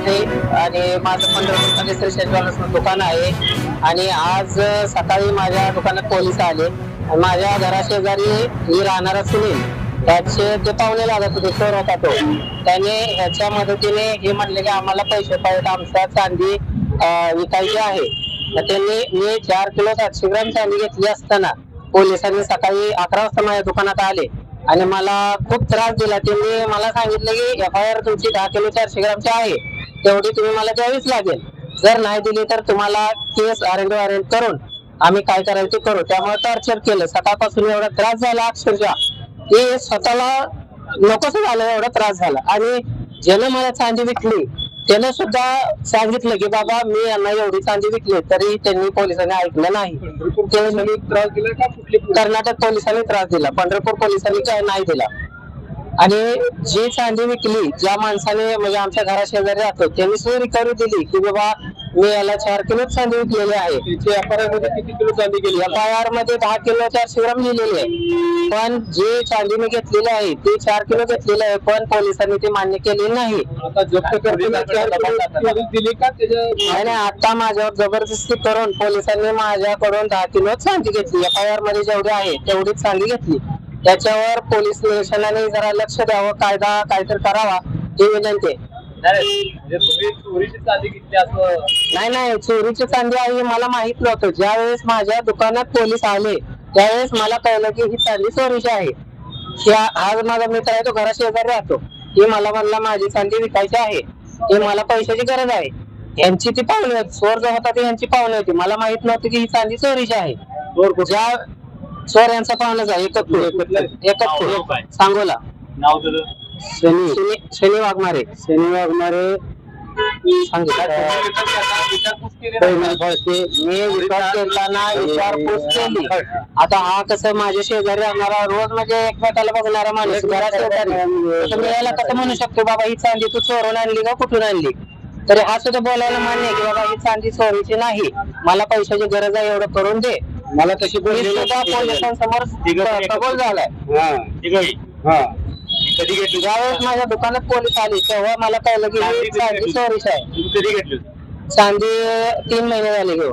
राहते आणि माझं पंढरपूरमध्ये श्री ज्वेलर्सचं दुकान आहे. आणि आज सकाळी माझ्या दुकानात पोलीस आले आणि माझ्या घराशेजारी मी राहणारा सुनील त्याचे जे पाहुणे लागत होते चोर होता तो, त्याने ह्याच्या मदतीने हे म्हटले की आम्हाला पैसे पाहिजे, आमच्या चांदी विकायची आहे. तर त्यांनी मी 4 किलो 700 ग्रॅम चांदी घेतली असताना पोलिसांनी सकाळी 11 वाजता माझ्या दुकानात आले आणि मला खूप त्रास दिला. त्यांनी मला सांगितलं की FIR तुमची 10 किलो 400 ग्रॅमची आहे, तेवढी तुम्ही मला द्यावीच लागेल. जर नाही दिली तर तुम्हाला केस अरेंज करून आम्ही काय करायचं ते करू. त्यामुळे टॉर्चर केलं. सकाळपासून एवढा त्रास झाला अक्षरशः की स्वतःला नकोच झालं, एवढा त्रास झाला. आणि ज्यानं मला चांदी विकली त्याने सुद्धा सांगितलं की बाबा मी यांना एवढी चांदी विकली, तरी त्यांनी पोलिसांनी ऐकलं नाही. त्रास दिला का कुठले कर्नाटक पोलिसांनी त्रास दिला, पंढरपूर पोलिसांनी काय नाही दिला. आणि जी चांदी विकली ज्या माणसाने म्हणजे आमच्या घराशेजारी राहतो त्यांनी सुद्धा रिकव्हरी दिली की बाबा मी याला 4 किलो चांदी विकलेली आहे. FIR मध्ये किती किलो चांदी गेली? FIR मध्ये 10 किलो 400 ग्राम लिहिलेली आहे, पण जी चांदी मी घेतलेली आहे ती 4 किलो घेतलेली आहे, पण पोलिसांनी ते मान्य केले नाही. आता जप्त करताना 4 किलो दिली का त्याच्या? नाही, आता माझ्यावर जबरदस्ती करून पोलिसांनी माझ्याकडून 10 किलो चांदी घेतली. FIR मध्ये जेवढी आहे तेवढीच चांदी घेतली. त्याच्यावर पोलीस निरीक्षणाने जरा लक्ष द्यावं, कायदा काहीतरी करावा ही विनंती. चोरीची चांदी घेतली असं? नाही, चोरीची चांदी आहे हे मला माहित नव्हतं. ज्यावेळेस माझ्या दुकानात पोलीस आले त्यावेळेस मला कळलं की ही चांदी चोरीची आहे. आज माझा मित्र आहे तो घराशेजारी राहतो, ही मला म्हणला माझी चांदी विकायची आहे, ही मला पैशाची गरज आहे. यांची ती पाहुणे होती, चोर जो होता ती यांची पाहुणे होती. मला माहित नव्हतं की ही चांदी चोरीची आहे. ज्या चोर यांचा पाहुणाच आहे, एकच सांगोला. नाव तुझं? शनी वाघमारे. मी विश्वास करताना विचारपूस केली. आता हा कसं माझ्या शेजारी राहणारा रोज म्हणजे एकमेकाला बघणारा माणूस घरात शेजारी, मी याला कसं म्हणू शकतो बाबा ही चांदी तू चोरून आणली का कुठून आणली? तरी हा सुद्धा बोलायला मान्य आहे की बाबा ही चांदी चोरीची नाही, मला पैशाची गरज आहे, एवढं करून दे. मला तशी पोलिसांसमोर कबूल झालाय. कधी घेतली? ज्यावेळेस माझ्या दुकानात पोलीस आले तेव्हा मला कळलं की ही चांदी चोरीची आहे. कधी घेतली? चांदी 3 महिने झाले घेऊ.